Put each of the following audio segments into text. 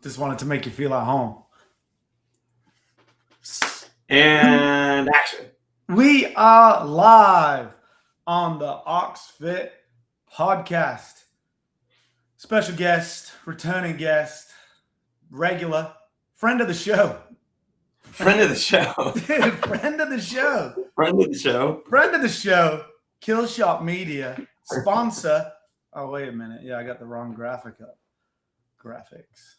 Just wanted to make you feel at home. And action. We are live on the OxFit podcast. Special guest, returning guest, regular, friend of the show. Friend of the show. Dude, friend of the show. Friend of the show. Friend of the show, Killshot Media, sponsor. Oh, wait a minute. Yeah, I got the wrong graphic up. Graphics.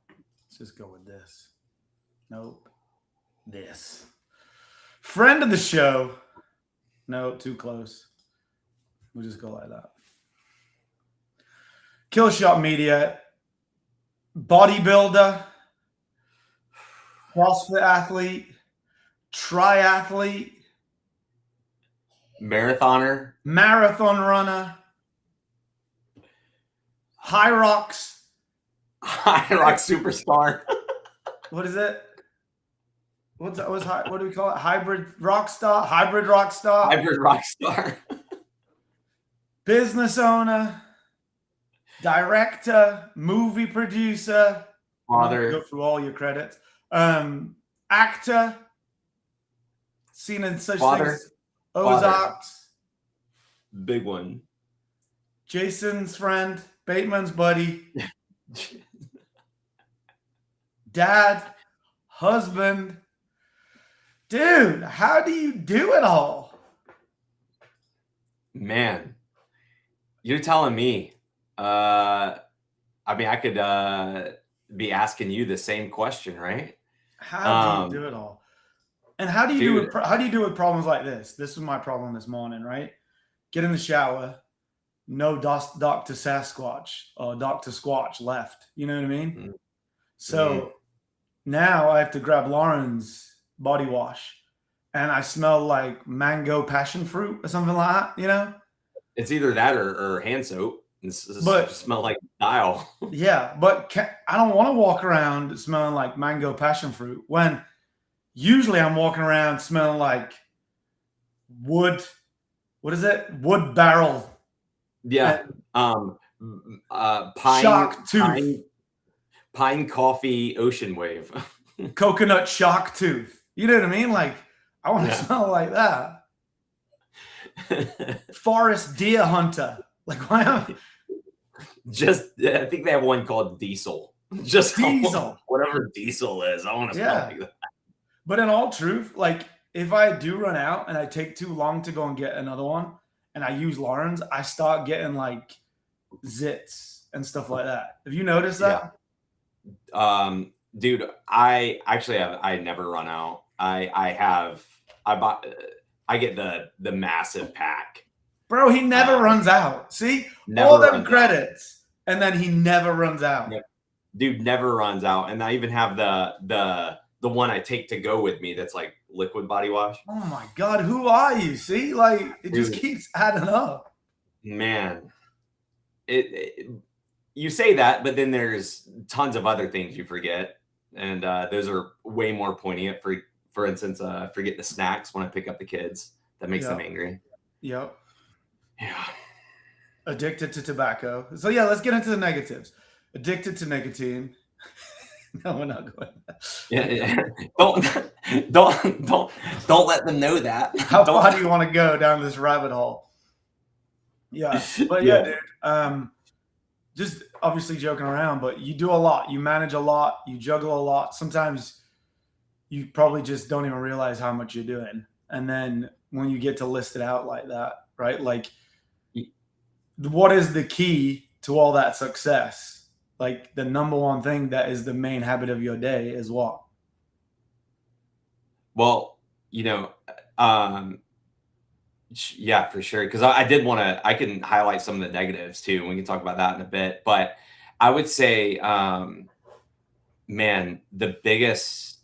Let's just go with this. Nope. This. Friend of the show. No, too close. We'll just go like that. Killshot Media, bodybuilder, CrossFit athlete, triathlete, Marathoner. marathon runner, High Rocks. High Rock superstar. What is it? What do we call it? Hybrid rock star. Hybrid rock star. Business owner, director, movie producer. Father. Go through all your credits. Actor. Seen in such Father. things. Ozarks. Big one. Jason's friend. Bateman's buddy. Dad. Husband. Dude, how do you do it all? Man, you're telling me. I mean, I could be asking you the same question, right? How do you do it all? And how do you Dude. do it? How do you do with problems like this? This was my problem this morning, right? Get in the shower, no Dr. Sasquatch or Dr. Squatch left. You know what I mean? Mm-hmm. So now I have to grab Lauren's body wash, and I smell like mango passion fruit or something like that. You know? It's either that or hand soap. But smell like dial. Yeah, but I don't want to walk around smelling like mango passion fruit when usually I'm walking around smelling like wood. What is it? Wood barrel. Yeah. Pine, Shark tooth. Pine coffee ocean wave. Coconut shark tooth. You know what I mean? Like, I want to smell like that. Forest deer hunter. Like, why am I think they have one called Diesel. Just Diesel. Whatever Diesel is. I want to smell like that. But in all truth, like, if I do run out and I take too long to go and get another one and I use Lauren's, I start getting like zits and stuff like that. Have you noticed that? Yeah. Dude, I never run out. I get the massive pack. Bro, he never runs out. See? All them credits. And then he never runs out. Dude never runs out. And I even have the one I take to go with me that's like liquid body wash. Oh my God, who are you? See? Like, it just keeps adding up. Man. You say that, but then there's tons of other things you forget. And those are way more poignant. For instance, I forget the snacks when I pick up the kids. That makes them angry. Yep. Yeah. Addicted to tobacco. So yeah, let's get into the negatives. Addicted to nicotine. No, we're not going there. Yeah. Don't let them know that. How far do you want to go down this rabbit hole? Yeah. But yeah, dude. Just obviously joking around, but you do a lot. You manage a lot. You juggle a lot. Sometimes you probably just don't even realize how much you're doing. And then when you get to list it out like that, right? Like, what is the key to all that success? Like, the number one thing that is the main habit of your day is what? Well, yeah, for sure. Because I can highlight some of the negatives too. And we can talk about that in a bit. But I would say, man, the biggest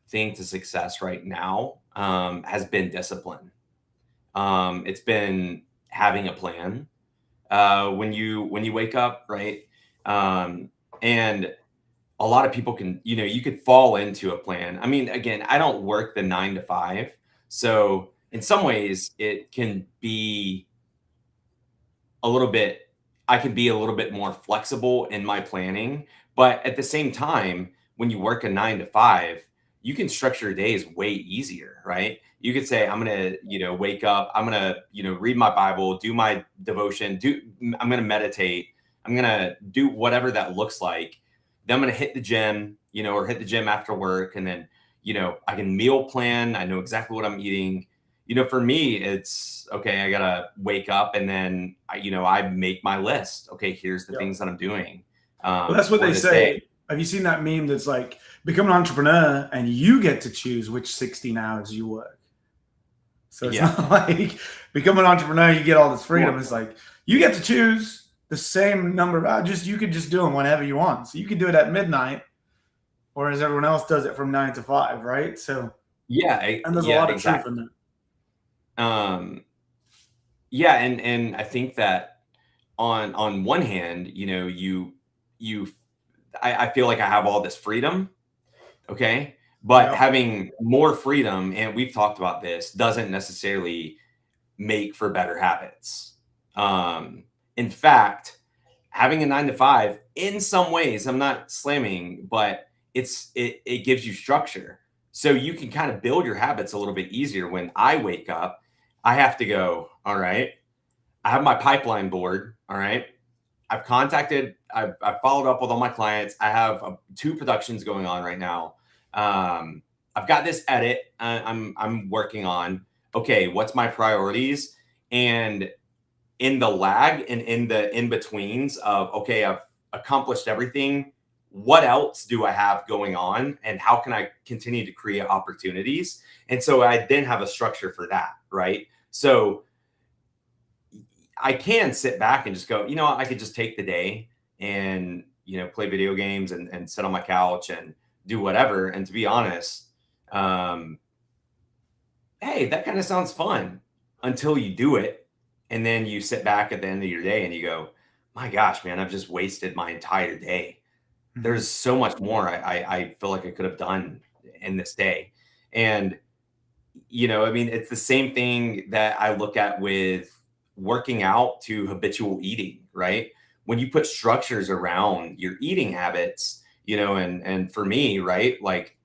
thing to success right now has been discipline. It's been having a plan when you wake up, right? And a lot of people can, you could fall into a plan. I mean, again, I don't work the 9 to 5. So in some ways it can be a little bit I can be a little bit more flexible in my planning. But at the same time, when you work a 9 to 5, you can structure your days way easier, right? You could say, I'm gonna, wake up, I'm gonna, read my Bible, do my devotion, I'm gonna meditate, I'm gonna do whatever that looks like. Then I'm gonna hit the gym, or hit the gym after work, and then, I can meal plan. I know exactly what I'm eating. For me, it's okay. I gotta wake up, and then I make my list. Okay, here's the Yeah. things that I'm doing Well, that's what for they this day. say. Have you seen that meme that's like, become an entrepreneur and you get to choose which 16 hours you work? So it's Yeah, not like become an entrepreneur, you get all this freedom. sure. It's like you get to choose the same number of hours. Just you could just do them whenever you want. So you can do it at midnight, whereas everyone else does it from 9 to 5, right? So, and there's a Yeah, lot of truth exactly. in that. Yeah, and I think that on one hand, you I feel like I have all this freedom. Okay. But Yeah. having more freedom, and we've talked about this, doesn't necessarily make for better habits. In fact, having a 9 to 5, in some ways, I'm not slamming, but it gives you structure. So you can kind of build your habits a little bit easier. When I wake up, I have to go, all right, I have my pipeline board. All right. I've followed up with all my clients. I have 2 productions going on right now. I've got this edit I'm working on. Okay, what's my priorities? And in the lag and in the in betweens of, okay, I've accomplished everything. What else do I have going on? And how can I continue to create opportunities? And so I then have a structure for that, right? So I can sit back and just go, I could just take the day and, play video games and sit on my couch and do whatever. And to be honest, um, hey, that kind of sounds fun until you do it. And then you sit back at the end of your day and you go, my gosh, man, I've just wasted my entire day. Mhm. There's so much more I feel like I could have done in this day. And I mean, it's the same thing that I look at with working out to habitual eating, right? When you put structures around your eating habits, and for me, right, like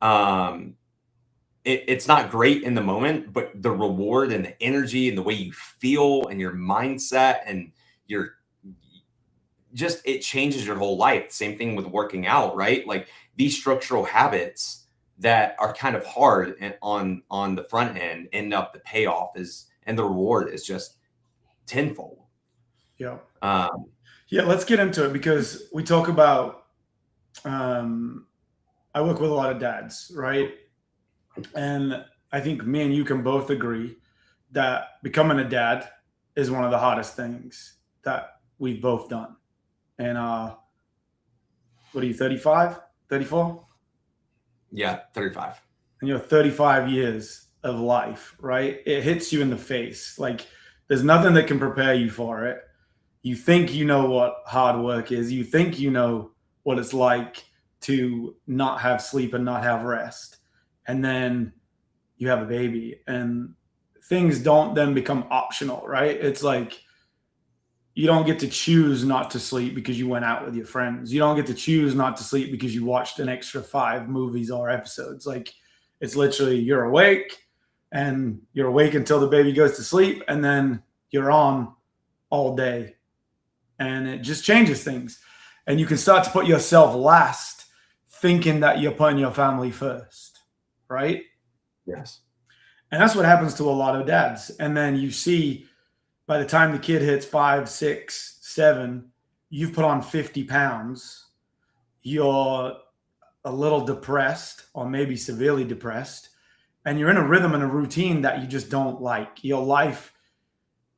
um it's not great in the moment, but the reward and the energy and the way you feel and your mindset and your just it changes your whole life. Same thing with working out, right? Like these structural habits that are kind of hard and on the front end end up the payoff is and the reward is just tenfold. Yeah. Um, Yeah. Let's get into it because we talk about, um, I work with a lot of dads, right? And I think me and you can both agree that becoming a dad is one of the hardest things that we've both done. And what are you, 35, 34? yeah, 35. And you're 35 years of life, right? It hits you in the face. Like there's nothing that can prepare you for it. You think you know what hard work is. You think you know what it's like to not have sleep and not have rest. And then you have a baby and things don't then become optional, right? It's like you don't get to choose not to sleep because you went out with your friends. You don't get to choose not to sleep because you watched an extra 5 movies or episodes. Like it's literally you're awake and you're awake until the baby goes to sleep and then you're on all day. And it just changes things. And you can start to put yourself last thinking that you're putting your family first, right? Yes. And that's what happens to a lot of dads. And then you see by the time the kid hits 5, 6, 7, you've put on 50 pounds. You're a little depressed or maybe severely depressed. And you're in a rhythm and a routine that you just don't like. Your life,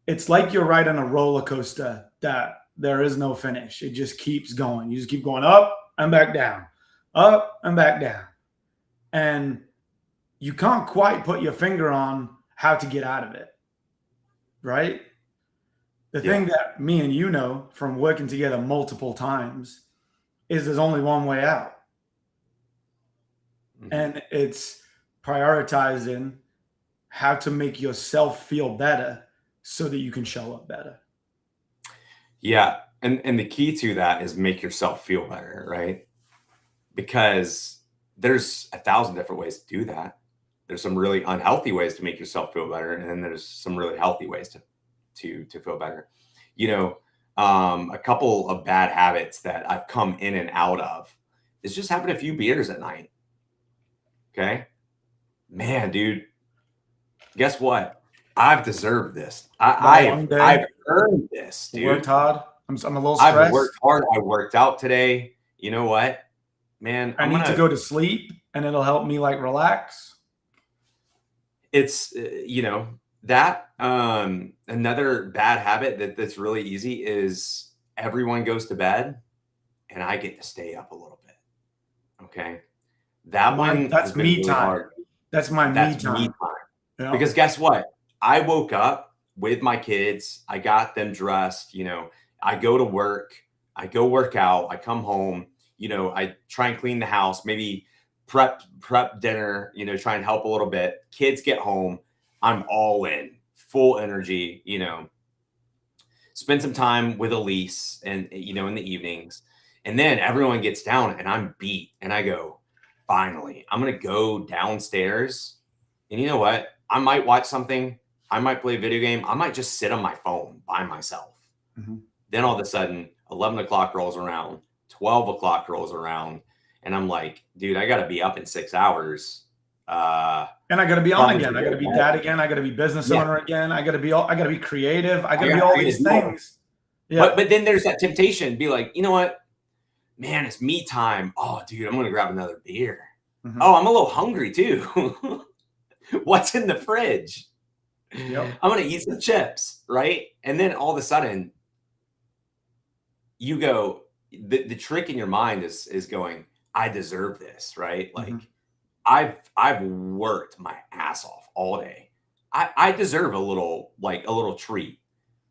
it's like you're riding a roller coaster that there is no finish. It just keeps going. You just keep going up and back down, up and back down. And you can't quite put your finger on how to get out of it, right? The Yeah. thing that me and you know from working together multiple times is there's only one way out. Mhm. And it's prioritizing how to make yourself feel better so that you can show up better. Yeah. And the key to that is make yourself feel better, right? Because there's 1,000 different ways to do that. There's some really unhealthy ways to make yourself feel better, and then there's some really healthy ways to feel better. You know, a couple of bad habits that I've come in and out of is just having a few beers at night. Okay, man, dude, guess what? I've deserved this. That one I've day, earned this, worked dude. hard. I'm a little I've stressed. worked hard. I worked out today. You know what, man? I need to go to sleep, and it'll help me like relax. It's that another bad habit that's really easy is everyone goes to bed and I get to stay up a little bit. Okay. That one has That's been me really time. hard. That's my me That's me time. time. Yeah. Because guess what? I woke up with my kids. I got them dressed. I go to work. I go work out. I come home. I try and clean the house. Maybe prep dinner. Try and help a little bit. Kids get home. I'm all in, full energy. Spend some time with Elise, and in the evenings, and then everyone gets down, and I'm beat, and I go, finally, I'm gonna go downstairs, and you know what? I might watch something. I might play a video game. I might just sit on my phone by myself. Mhm. Then all of a sudden, 11 o'clock rolls around, 12 o'clock rolls around, and I'm like, dude, I got to be up in 6 hours. And I got to be on Probably again. should I got go to to be bed. dad again. I got to be business Yeah. owner again. I got to be creative. I got to I be gotta all do these it all. things. Yeah. But then there's that temptation to be like, you know what? Man, it's me time. Oh, dude, I'm going to grab another beer. Mhm. Oh, I'm a little hungry too. What's in the fridge? Yep. I'm going to eat some chips, right? And then all of a sudden, you go, the trick in your mind is going, I deserve this, right? Like Mhm. I've worked my ass off all day. I deserve a little treat.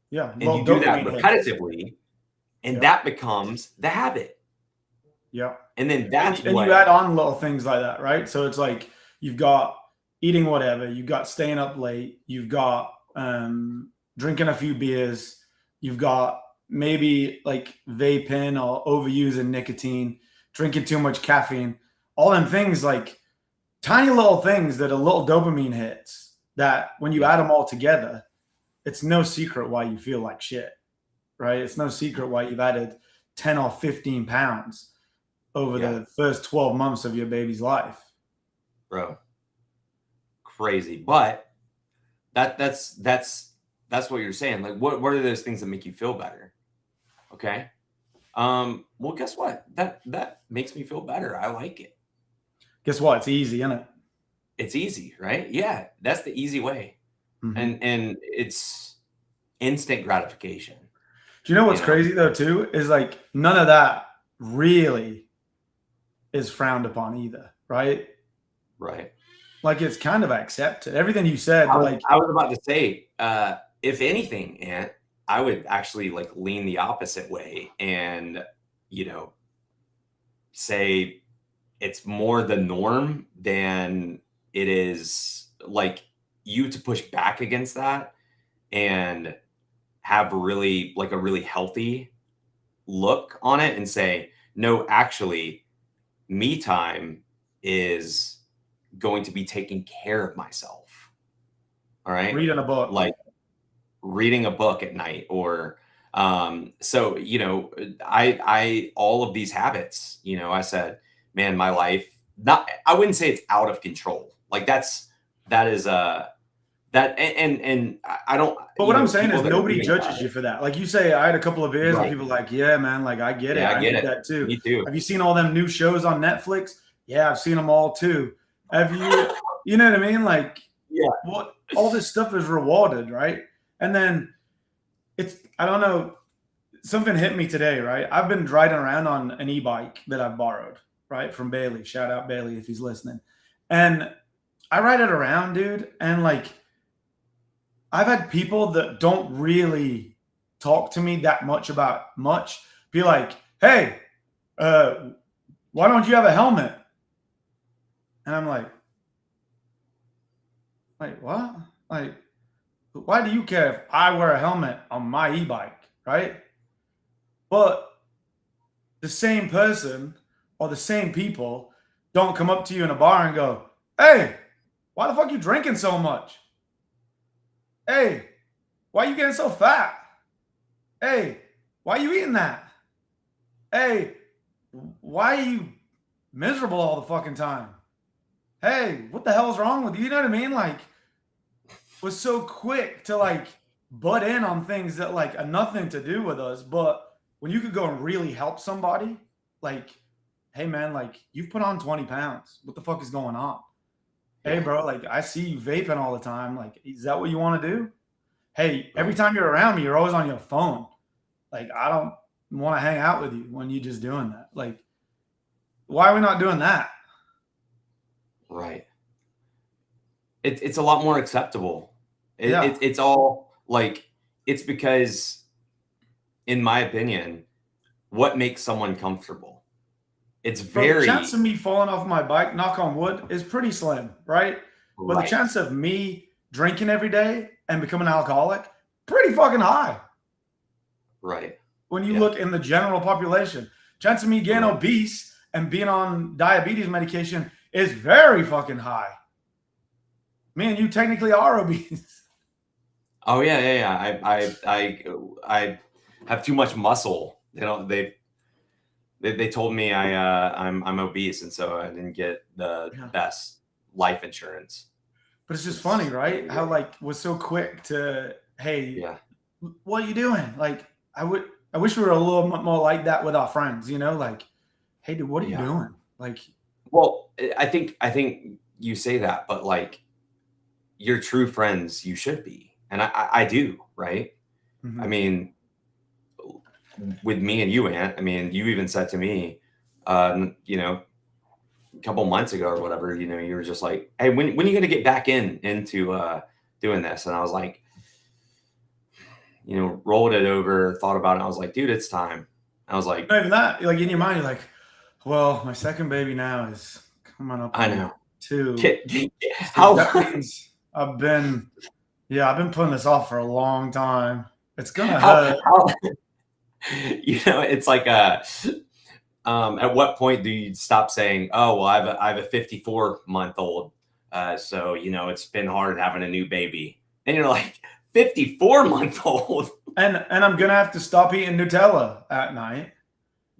Yeah. And Well, you do that dopamine hits. repetitively, and Yep. that becomes the habit. Yep. And then that's And what you add on little things like that, right? So it's like you've got eating whatever, you've got staying up late, you've got drinking a few beers, you've got maybe like vaping or overusing nicotine, drinking too much caffeine, all them things like tiny little things that a little dopamine hits that when you yeah, add them all together, it's no secret why you feel like shit, right? It's no secret why you've added 10 or 15 pounds over yeah, the first 12 months of your baby's life. bro. Crazy. But that's what you're saying. Like what are those things that make you feel better? Okay. Well, guess what? That makes me feel better. I like it. Guess what? It's easy, isn't it? It's easy, right? Yeah, that's the easy way. Mhm. And it's instant gratification, Do you know you what's know? crazy though, too? Is like none of that really is frowned upon either, right? Right. Like it's kind of accepted. Everything you said, like, I was about to say, if anything, Ant, I would actually like lean the opposite way and, you know, say it's more the norm than it is like you to push back against that and have really like a really healthy look on it and say, no, actually, me time is going to be taking care of myself. All right. reading a book. Like reading a book at night or so I all of these habits, I said, man, my life, not, I wouldn't say it's out of control. Like that is that and I don't, But what I'm saying people is that are nobody reading about judges you for that. Like you say, I had a couple of beers and right. people are like, yeah, man, like I get it. Yeah, I I get need it. that too. Me too. Have you seen all them new shows on Netflix? Yeah, I've seen them all too. Have you, you know what I mean? Like, Yeah. what all this stuff is rewarded, right? And then I don't know, something hit me today, right? I've been riding around on an e-bike that I've borrowed, right? From Bailey. Shout out Bailey if he's listening. And I ride it around, dude, and like I've had people that don't really talk to me that much about much be like, hey, uh, why don't you have a helmet? And I'm like, what? Like, why do you care if I wear a helmet on my e-bike, right? But the same person or the same people don't come up to you in a bar and go, "Hey, why the fuck you drinking so much? Hey, why you getting so fat? Hey, why you eating that? Hey, why are you miserable all the fucking time? Hey, what the hell's wrong with you?" You know what I mean? Like, was so quick to like butt in on things that like are nothing to do with us. But when you could go and really help somebody, like, hey man, like you've put on 20 pounds. What the fuck is going on? Hey Yeah. bro, like I see you vaping all the time. Like, is that what you want to do? Hey, every Right. time you're around me, you're always on your phone. Like, I don't want to hang out with you when you're just doing that. Like, why are we not doing that? Right. It's a lot more acceptable. Yeah. It's all like, it's because, in my opinion, what makes someone comfortable? It's Bro, the chance very of me falling off my bike, knock on wood, is pretty slim, right? But the right. chance of me drinking every day and becoming an alcoholic, pretty fucking high. Right. When you Yeah. look in the general population, chance of me getting Right. obese and being on diabetes medication is very fucking high. Me and you technically are obese. Oh yeah, yeah, yeah. I have too much muscle. They told me I'm obese, and so I didn't get the Yeah. best life insurance. But it's just funny, It's right? How like was so quick to, hey, yeah, what are you doing? Like, I wish we were a little more like that with our friends, you know, like, hey dude, what are you yeah. doing? Like, Well, I think you say that, but like, your true friends, you should be, and I do, right? I mhm. mean, with me and you, Ant. I mean, you even said to me, a couple months ago or whatever, you were just like, "Hey, when are you gonna get back into doing this?" And I was like, rolled it over, thought about it. I was like, "Dude, it's time." I was like, Not even that, like in your mind, you're like, well, my second baby now is coming up "I on know." 2. So How? that means I've been putting this off for a long time. It's gonna how? hurt. How? It's like at what point do you stop saying, "Oh, well, I have a 54-month-old, so it's been hard having a new baby," and you're like, 54-month-old. And I'm gonna have to stop eating Nutella at night.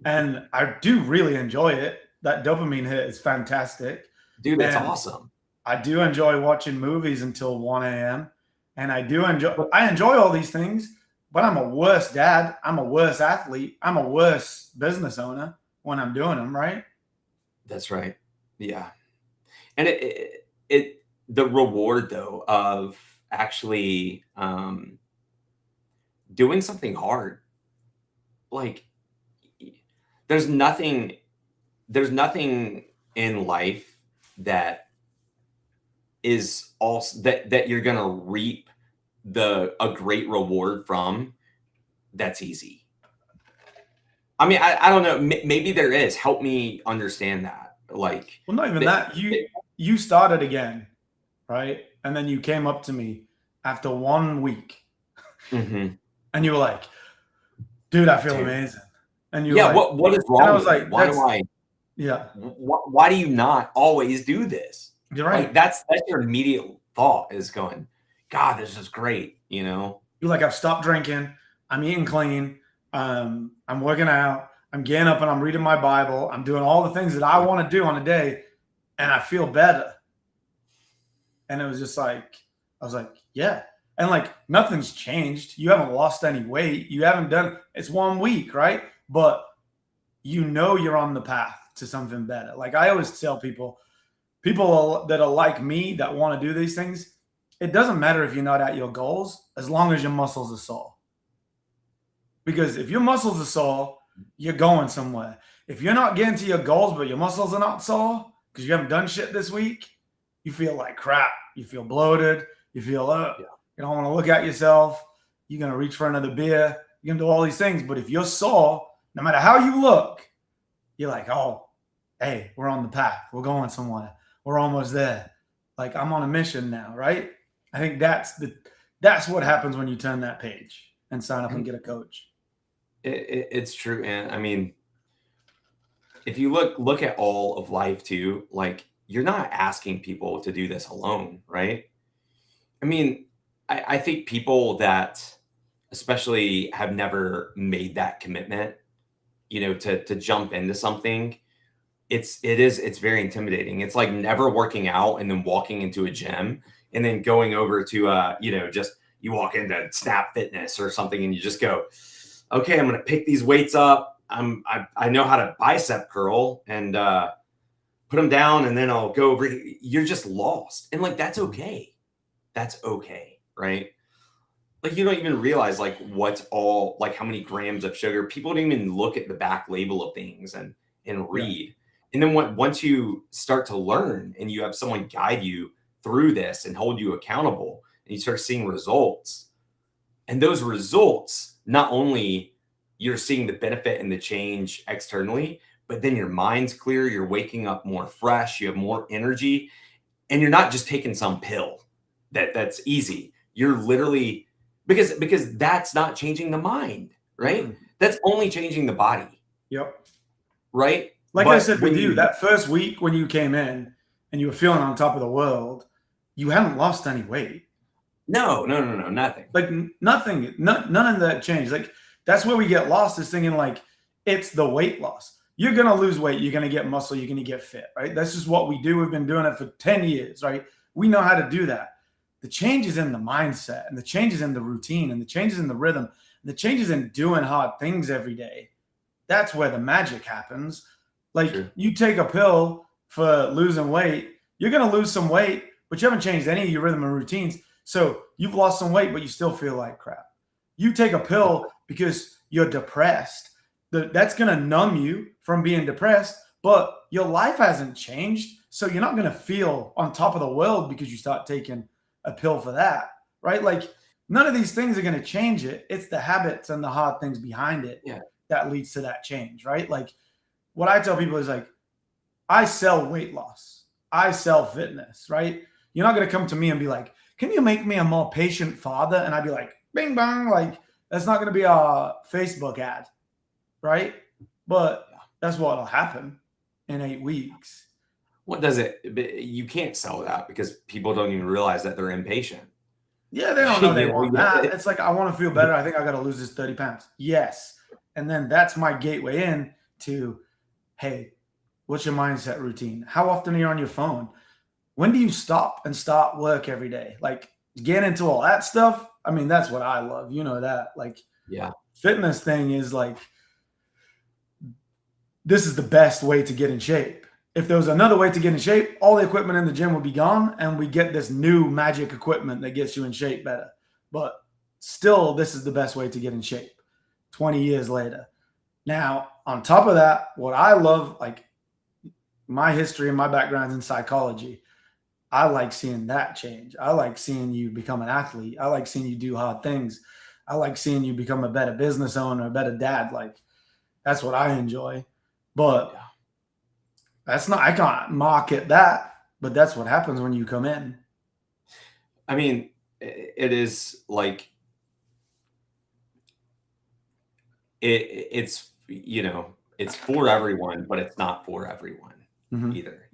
And I do really enjoy it. That dopamine hit is fantastic. Dude, it's And awesome. I do enjoy watching movies until 1 a.m. And But I enjoy all these things, but I'm a worse dad. I'm a worse athlete. I'm a worse business owner when I'm doing them, right? that's right. Yeah. And the reward though of actually doing something hard, like, there's nothing there's nothing in life that is also that you're gonna reap a great reward from, that's easy. I mean, I don't know. Maybe there is. Help me understand that. Like, Well, not even that. that. You started again, right? And then you came up to me after 1 week Mhm. and you were like, dude, I feel Dude. amazing. And you were Yeah. like, What is and I wrong was with me? like, Why do that's I? yeah, Why do you not always do this? you're Like, right. that's your immediate thought, is going, God, this is great. You're like, I've stopped drinking. I'm eating clean. I'm working out. I'm getting up and I'm reading my Bible. I'm doing all the things that I want to do on a day, and I feel better. And it was just like, I was like, yeah. And like, nothing's changed. You haven't lost any weight. You haven't done, it's 1 week, right? But you know you're on the path to something better. Like I always tell people that are like me that want to do these things, it doesn't matter if you're not at your goals as long as your muscles are sore. Because if your muscles are sore, you're going somewhere. If you're not getting to your goals, but your muscles are not sore because you haven't done shit this week, you feel like crap. You feel bloated. You feel, Yeah. you don't want to look at yourself. You're going to reach for another beer. You're going to do all these things. But if you're sore, no matter how you look, you're like, oh, hey, we're on the path. We're going somewhere. We're almost there. Like I'm on a mission now, right? I think that's what happens when you turn that page and sign up and And get a coach. It's true. And I mean, if you look at all of life too, like you're not asking people to do this alone, right? I mean, I think people that especially have never made that commitment, to jump into something, it's very intimidating. It's like never working out and then walking into a gym and then going over to just you walk into Snap Fitness or something and you just go, okay, I'm gonna pick these weights up. I know how to bicep curl and put them down and then I'll go over. You're just lost. And like that's okay. That's okay, right? Like you don't even realize like what's all like how many grams of sugar. People don't even look at the back label of things and Yeah. read. And then once you start to learn and you have someone guide you through this and hold you accountable and you start seeing results, and those results, not only you're seeing the benefit and the change externally, but then your mind's clear, you're waking up more fresh, you have more energy, and you're not just taking some pill that's easy. You're literally because that's not changing the mind, right? Mhm. That's only changing the body, Yep. right? Like I But said with you, that first week when you came in and you were feeling on top of the world, you hadn't lost any weight. no, no, no, no, nothing. Like nothing, none of that changed. Like that's where we get lost is thinking like it's the weight loss. You're gonna lose weight, you're gonna get muscle, you're gonna get fit, right? That's just what we do. We've been doing it for 10 years, right? We know how to do that. The changes in the mindset and the changes in the routine and the changes in the rhythm and the changes in doing hard things every day. That's where the magic happens. Like Sure. you take a pill for losing weight, you're gonna lose some weight, but you haven't changed any of your rhythm and routines. So you've lost some weight, but you still feel like crap. You take a pill because you're depressed. That's going to numb you from being depressed, but your life hasn't changed. So you're not going to feel on top of the world because you start taking a pill for that, right? Like none of these things are going to change it. It's the habits and the hard things behind it Yeah. that leads to that change, right? Like what I tell people is like, I sell weight loss. I sell fitness, right? You're not going to come to me and be like, can you make me a more patient father? And I'd be like, bing bang, like that's not going to be a Facebook ad, right? But that's what'll happen in 8 weeks. What does it? You can't sell that because people don't even realize that they're impatient. Yeah, they don't know they You know, want that. It's like, I want to feel better. I think I got to lose this 30 pounds. Yes. And then that's my gateway in to, hey, what's your mindset routine? How often are you on your phone? When do you stop and start work every day? Like get into all that stuff. I mean, that's what I love. You know that. Like Yeah. fitness thing is like this is the best way to get in shape. If there was another way to get in shape, all the equipment in the gym would be gone and we get this new magic equipment that gets you in shape better. But still, this is the best way to get in shape 20 years later. Now, on top of that, what I love, like my history and my background's in psychology. I like seeing that change. I like seeing you become an athlete. I like seeing you do hard things. I like seeing you become a better business owner, a better dad. Like that's what I enjoy. But that's not, I can't market that, but that's what happens when you come in. I mean, it is like it's it's for everyone, but it's not for everyone either.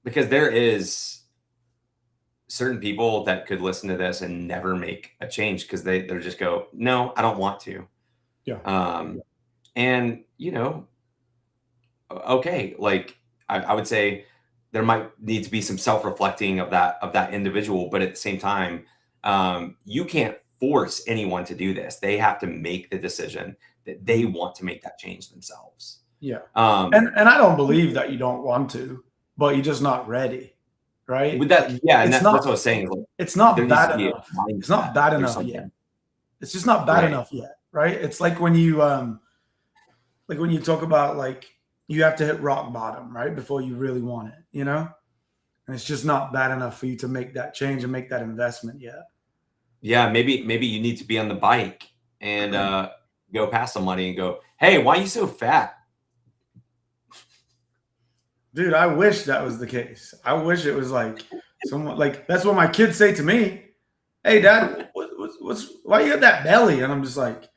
Because there is certain people that could listen to this and never make a change because they're just go, no, I don't want to. Yeah. And okay, like I would say there might need to be some self-reflecting of that individual, but at the same time, you can't force anyone to do this. They have to make the decision that they want to make that change themselves. Yeah. Um, And I don't believe that you don't want to, but you're just not ready. Right? with that, Like, yeah, and it's that's not what I was saying. Like, it's not there needs to bad be a enough. It's not mindset bad or enough yet. something, It's just not bad right? enough yet. Right? It's like when you talk about like you have to hit rock bottom, right? Before you really want it, And it's just not bad enough for you to make that change and make that investment yet. Yeah, maybe you need to be on the bike and go past somebody and go, "Hey, why are you so fat?" Dude, I wish that was the case. I wish it was like someone like that's what my kids say to me. Hey, Dad, what's why you got that belly? And I'm just like,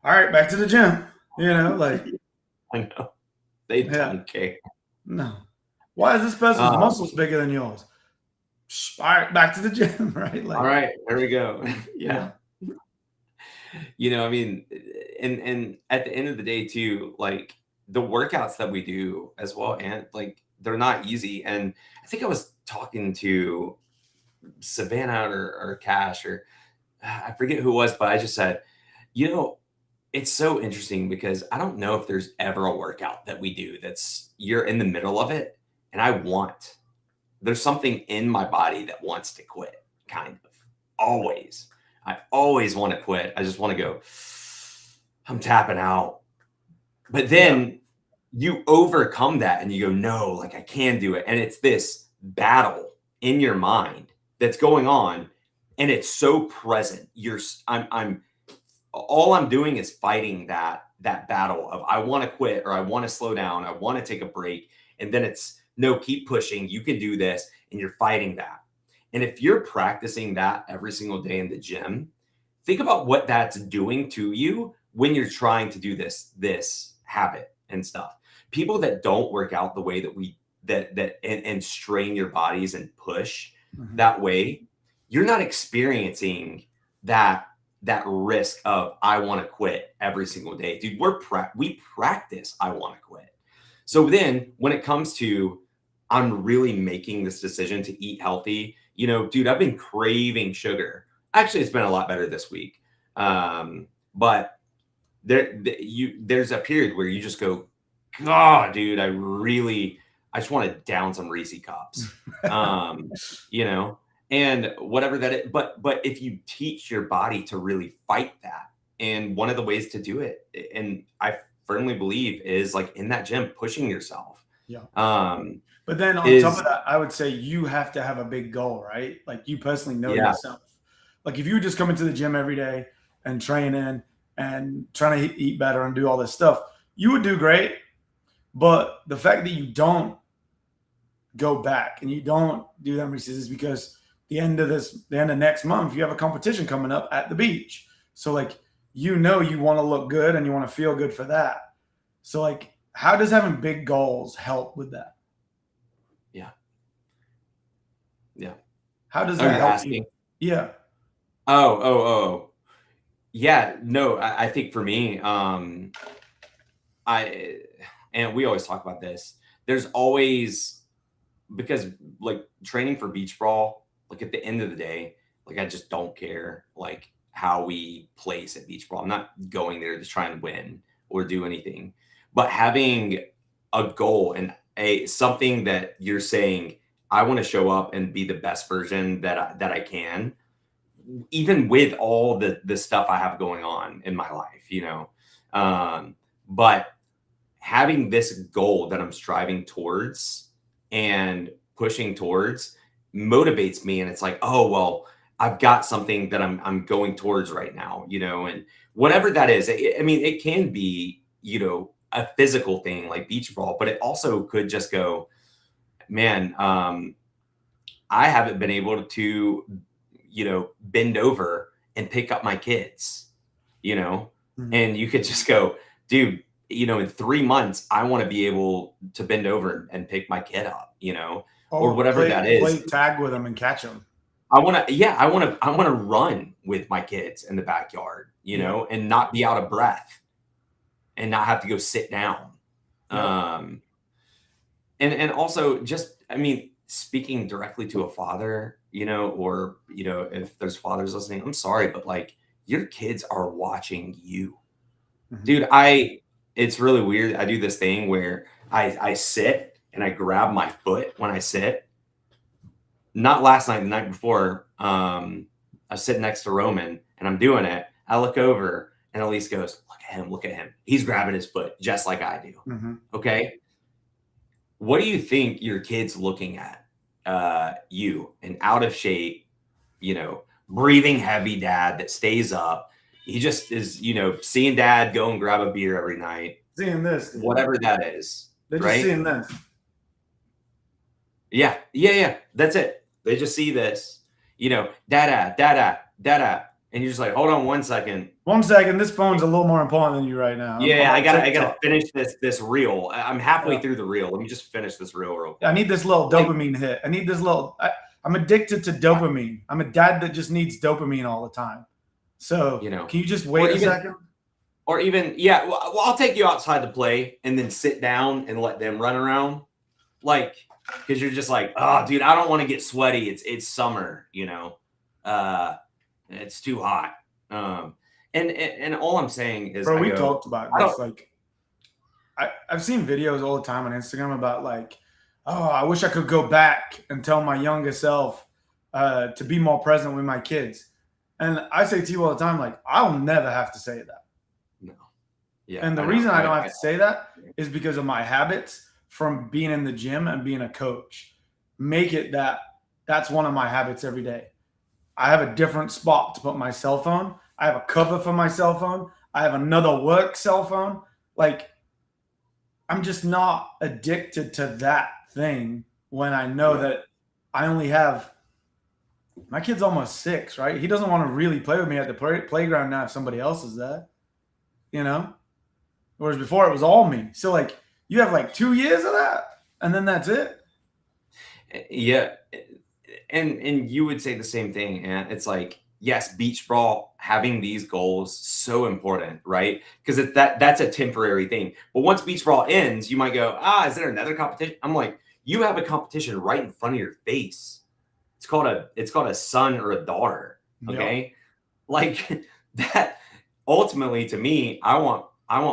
all right, back to the gym. Like, I know they yeah, don't care. no. Why is this person's Um, muscles bigger than yours? All right, back to the gym, right? all Like, right, there we go. Yeah. yeah, I mean, and at the end of the day too, like the workouts that we do as well, and like they're not easy. And I think I was talking to Savannah or Cash or I forget who it was, but I just said, you know, it's so interesting because I don't know if there's ever a workout that we do that's you're in the middle of it and there's something in my body that wants to quit, kind of. Always. I always want to quit. I just want to go, I'm tapping out. But yeah, then you overcome that and you go, no, like I can do it. And it's this battle in your mind that's going on. And it's so present. I'm all I'm doing is fighting that battle of I want to quit or I want to slow down, I want to take a break, and then it's no, keep pushing, you can do this, and you're fighting that. And if you're practicing that every single day in the gym, think about what that's doing to you when you're trying to do this habit and stuff. People that don't work out the way that we that and strain your bodies and push mhm. that way, you're not experiencing that risk of I want to quit every single day. Dude, we practice I want to quit. So then when it comes to I'm really making this decision to eat healthy, dude, I've been craving sugar. Actually, it's been a lot better this week. But there's a period where you just go, God, dude, I just want to down some Reese cups. You know, and whatever that is, but if you teach your body to really fight that, and one of the ways to do it, and I firmly believe is like in that gym, pushing yourself. Yeah. Um, But then on top of is that, I would say you have to have a big goal, right? Like you personally know yeah, yourself. Like if you just come into the gym every day and training and trying to eat better and do all this stuff, you would do great. But the fact that you don't go back and you don't do them races is because the end of next month, you have a competition coming up at the beach. So like you want to look good and you want to feel good for that. So like how does having big goals help with that? yeah, yeah. How does Oh, that you're help you? asking? Yeah. Oh. Yeah, no, I think for me, I and we always talk about this. There's always because like training for beach brawl, like at the end of the day, like I just don't care like how we place at beach brawl. I'm not going there to try and win or do anything, but having a goal and a something that you're saying, I want to show up and be the best version that I can, even with all the stuff I have going on in my life. But having this goal that I'm striving towards and pushing towards motivates me. And it's like, oh, well, I've got something that I'm going towards right now, and whatever that is. I mean, it can be, a physical thing like beach ball, but it also could just go, man, I haven't been able to, bend over and pick up my kids, you know, Mhm. and you could just go, dude, in 3 months, I want to be able to bend over and pick my kid up, or Or whatever that play is. tag with them and catch them. I want to run with my kids in the backyard, Yeah. and not be out of breath and not have to go sit down. Yep. Um, and also just, I mean, speaking directly to a father, or if there's fathers listening, I'm sorry, but like your kids are watching you, Mhm. dude. It's really weird. I do this thing where I sit and I grab my foot when I sit. Not last night, the night before. I was sitting next to Roman and I'm doing it. I look over and Elise goes, look at him, look at him, he's grabbing his foot just like I do. Mhm. Okay, what do you think your kid's looking at? You, an out of shape, breathing heavy dad that stays up. He just is, seeing dad go and grab a beer every night, Seeing this, dude. whatever that is, They're just right? seeing this. Yeah. That's it. They just see this, dada, dada, dada. and you're just like, hold on 1 second. 1 second. This phone's a little more important than you right now. Yeah, I gotta finish this reel. I'm halfway through the reel. Let me just finish this reel real quick. I need this little dopamine hit. I need this little. I'm addicted to dopamine. I'm a dad that just needs dopamine all the time. So can you just wait a second? Or even, well, I'll take you outside to play and then sit down and let them run around, like, because you're just like, oh, dude, I don't want to get sweaty. It's summer, it's too hot. And all I'm saying is, bro, we talked about this. Like, I've seen videos all the time on Instagram about like, oh, I wish I could go back and tell my younger self to be more present with my kids. And I say to you all the time, like, I'll never have to say that. No. Yeah. And the reason I don't have to say that is because of my habits from being in the gym and being a coach. Make it that's one of my habits every day. I have a different spot to put my cell phone. I have a cover for my cell phone. I have another work cell phone. Like, I'm just not addicted to that thing when I know that I only have – my kid's almost 6, right? He doesn't want to really play with me at the playground now if somebody else is there, Whereas before it was all me. So, like, you have, like, 2 years of that, and then that's it. Yeah. And you would say the same thing, and it's like, yes, beach ball, having these goals, so important, right? Because that's a temporary thing. But once beach ball ends, you might go, is there another competition? I'm like, you have a competition right in front of your face. It's called a son or a daughter. Okay. Yep. Like that. Ultimately, to me, I want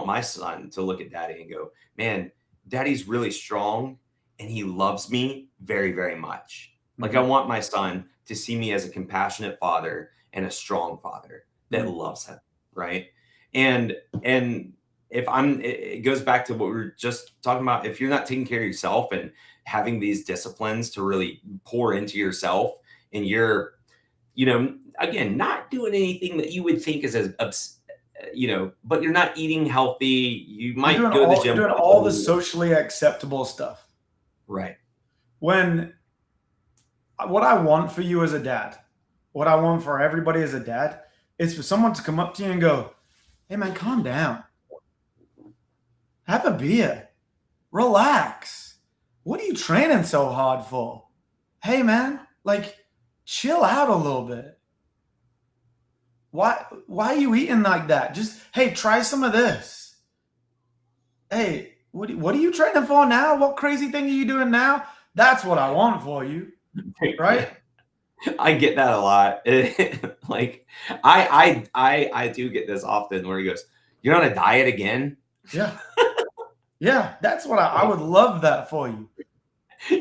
my son to look at daddy and go, man, daddy's really strong and he loves me very, very much. Like, I want my son to see me as a compassionate father and a strong father that loves him, right? And if it goes back to what we were just talking about. If you're not taking care of yourself and having these disciplines to really pour into yourself, and you're, again, not doing anything that you would think is but you're not eating healthy. You might go to the gym. You're doing all the socially acceptable stuff, right? What I want for you as a dad, what I want for everybody as a dad, is for someone to come up to you and go, hey, man, calm down. Have a beer. Relax. What are you training so hard for? Hey, man, like, chill out a little bit. Why are you eating like that? Just, hey, try some of this. Hey, what are you training for now? What crazy thing are you doing now? That's what I want for you. Right? I get that a lot. Like, I do get this often where he goes, you're on a diet again? Yeah. Yeah, that's what I would love that for you.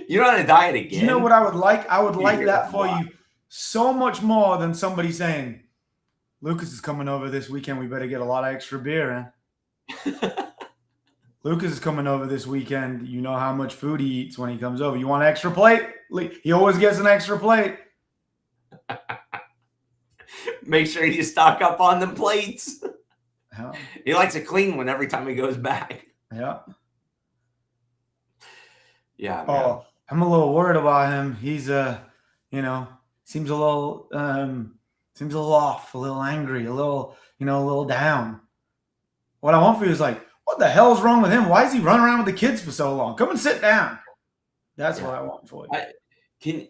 You're on a diet again? You know what I would like? I would like that for you so much more than somebody saying, Lucas is coming over this weekend. We better get a lot of extra beer in. Lucas is coming over this weekend. You know how much food he eats when he comes over. You want an extra plate? He always gets an extra plate. Make sure you stock up on the plates. Yeah. He likes to clean one every time he goes back. Yeah. Yeah. Oh, I'm a little worried about him. He's seems a little off, a little angry, a little down. What I want for you is like, what the hell's wrong with him? Why is he running around with the kids for so long? Come and sit down. That's what I want for you. Can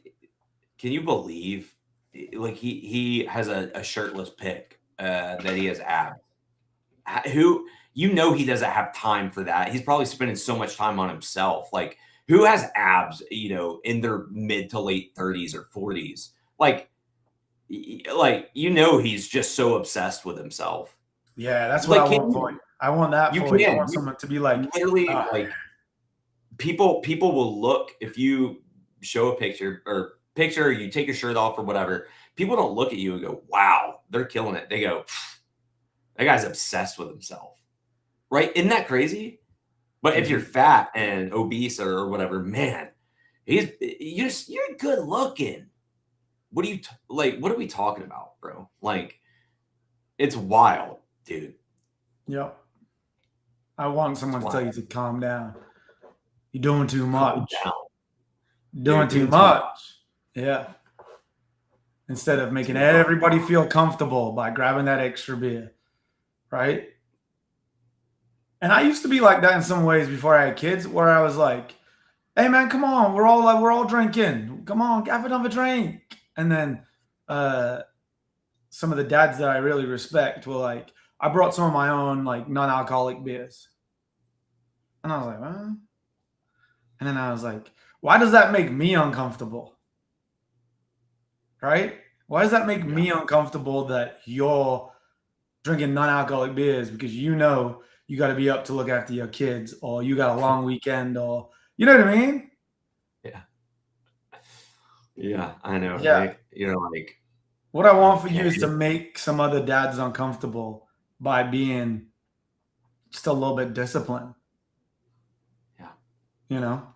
you believe, like, he has a shirtless pic that he has abs? Who, he doesn't have time for that. He's probably spending so much time on himself. Like, who has abs, in their mid to late 30s or 40s? Like, he's just so obsessed with himself. Yeah, that's what I want for you. I want that for you. I want someone to be like, literally, like, people will look, if you show a picture, you take your shirt off or whatever, people don't look at you and go, wow, they're killing it. They go, that guy's obsessed with himself. Right? Isn't that crazy? But if you're fat and obese or whatever, man, you're good looking. What are we talking about, bro? Like, it's wild, dude. Yep. I want someone to tell you to calm down. You're doing too much. Doing too much. Yeah. instead of making everybody feel comfortable by grabbing that extra beer, right? And I used to be like that in some ways before I had kids, where I was like, "Hey man, come on, we're all drinking. Come on, have another drink." And then some of the dads that I really respect were like, I brought some of my own like non-alcoholic beers, and I was like, "Well," and then I was like, "Why does that make me uncomfortable?" Right? Why does that make me uncomfortable that you're drinking non-alcoholic beers because you know you got to be up to look after your kids, or you got a long weekend, or you know what I mean? Yeah. Yeah, I know, Yeah. right? Like, What I want for you okay. is to make some other dads uncomfortable by being just a little bit disciplined. Yeah. You know?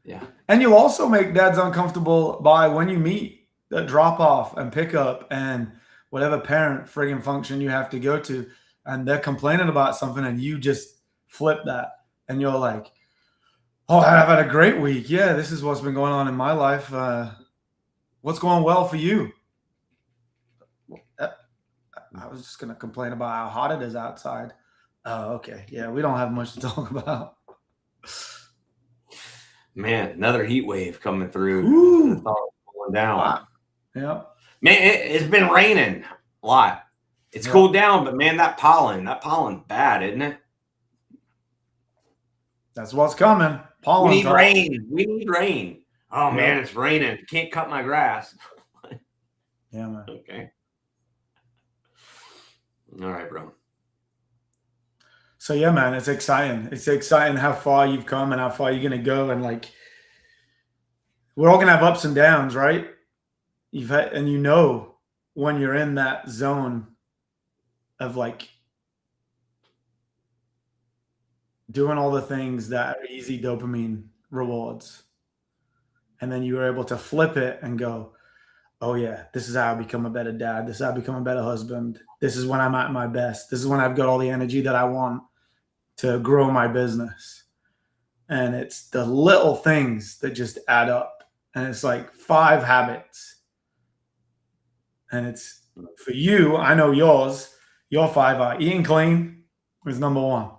Yeah. And you'll also make dads uncomfortable by when you meet the drop off and pick up and whatever parent friggin' function you have to go to, and they're complaining about something and you just flip that and you're like, "Oh, I've had a great week. Yeah, this is what's been going on in my life. What's going well for you?" I was just gonna complain about how hot it is outside. Oh, okay. Yeah, we don't have much to talk about. Man, another heat wave coming through. Ooh. I thought it was going down. Wow. Yeah. Man, it's been raining a lot. It's cooled down, but man, that pollen's bad, isn't it? That's what's coming. Pollen. We need rain. We need rain. Oh Yeah. man, it's raining. Can't cut my grass. Yeah, man. Okay. All right, bro. So yeah, man, it's exciting. It's exciting how far you've come and how far you're gonna go, and like we're all gonna have ups and downs, right? You've had, and you know when you're in that zone of like doing all the things that are easy dopamine rewards, and then you were able to flip it and go, "Oh yeah, this is how I become a better dad. This is how I become a better husband. This is when I'm at my best. This is when I've got all the energy that I want to grow my business." And it's the little things that just add up. And it's like 5 habits. And it's for you, I know yours, your 5 are eating clean is number 1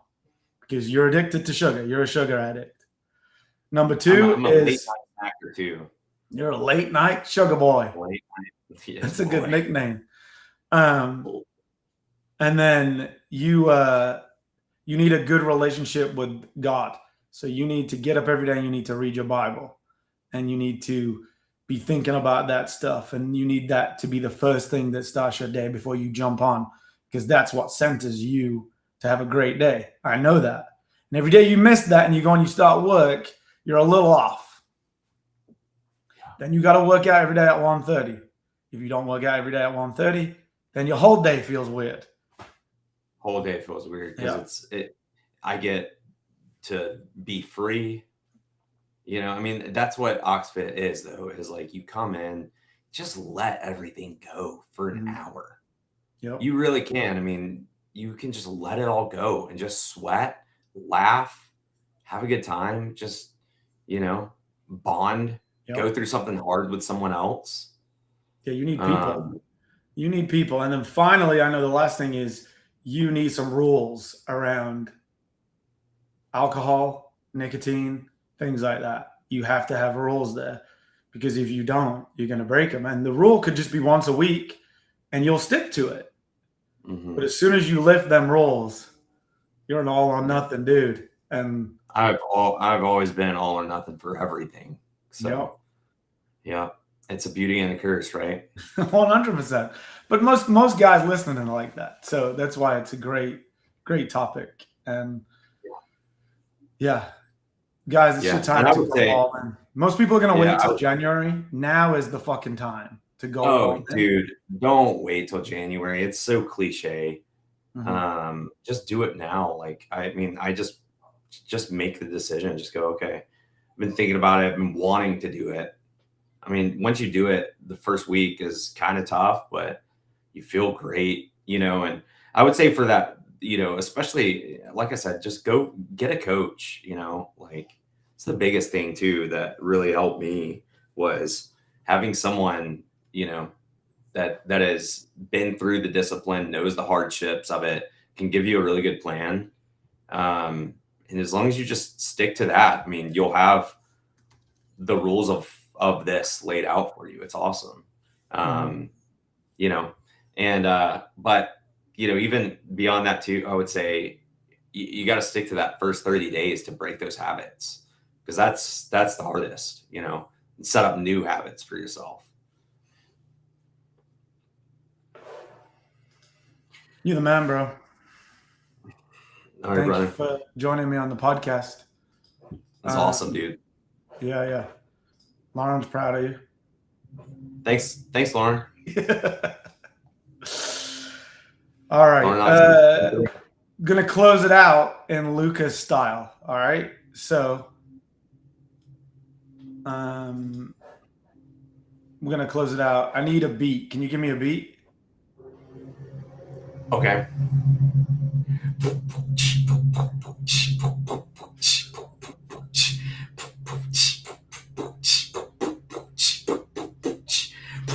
because you're addicted to sugar. You're a sugar addict. Number 2 I'm a is late night snacker too. You're a late night sugar boy. Late night. Yeah, that's a good nickname. And then you need a good relationship with God. So you need to get up every day and you need to read your Bible. And you need to be thinking about that stuff. And you need that to be the first thing that starts your day before you jump on, because that's what centers you to have a great day. I know that. And every day you miss that and you go and you start work, you're a little off. Then you got to work out every day at 1:30. If you don't work out every day at 1:30, then your whole day feels weird. Whole day feels weird because I get to be free. I mean, that's what OxFit is, though, is like you come in, just let everything go for an hour. Yep. You really can. I mean, you can just let it all go and just sweat, laugh, have a good time, just, bond, go through something hard with someone else. Yeah, you need people. You need people. And then finally, I know the last thing is you need some rules around alcohol, nicotine, things like that. You have to have rules there, because if you don't, you're going to break them. And the rule could just be once a week and you'll stick to it. Mm-hmm. But as soon as you lift them rules, you're an all or nothing dude. And I've always been all or nothing for everything. So yeah, it's a beauty and a curse, right? 100%. But most guys listening are like that. So that's why it's a great topic. And yeah, guys, it's your time to go all in. Most people are going to wait till January. Now is the fucking time to go all in. Dude, don't wait till January. It's so cliche. Mm-hmm. Just do it now. Like, I mean, I just make the decision. Just go, okay. I've been thinking about it. I've been wanting to do it. I mean, once you do it, the first week is kind of tough, but you feel great, and I would say for that, especially, like I said, just go get a coach, like it's the biggest thing too that really helped me was having someone you know, that has been through the discipline, knows the hardships of it, can give you a really good plan. And as long as you just stick to that, I mean, you'll have the rules of this laid out for you. It's awesome. You know, and but you know, even beyond that too, I would say you got to stick to that first 30 days to break those habits, because that's the hardest, you know, and set up new habits for yourself. You're the man, bro. All right, Thank brother. you for joining me on the podcast. That's awesome, dude. Yeah. Lauren's proud of you. Thanks, Lauren. All right. Gonna close it out in Lucas style. All right. So we're gonna close it out. I need a beat. Can you give me a beat? Okay.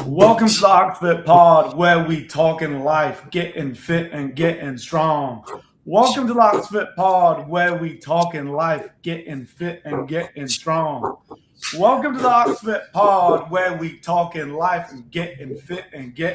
Welcome to the OxFit Pod, where we talking life, getting fit and getting strong. Welcome to the OxFit Pod, where we talking life, getting fit and getting strong. Welcome to the OxFit Pod, where we talking life and getting fit and getting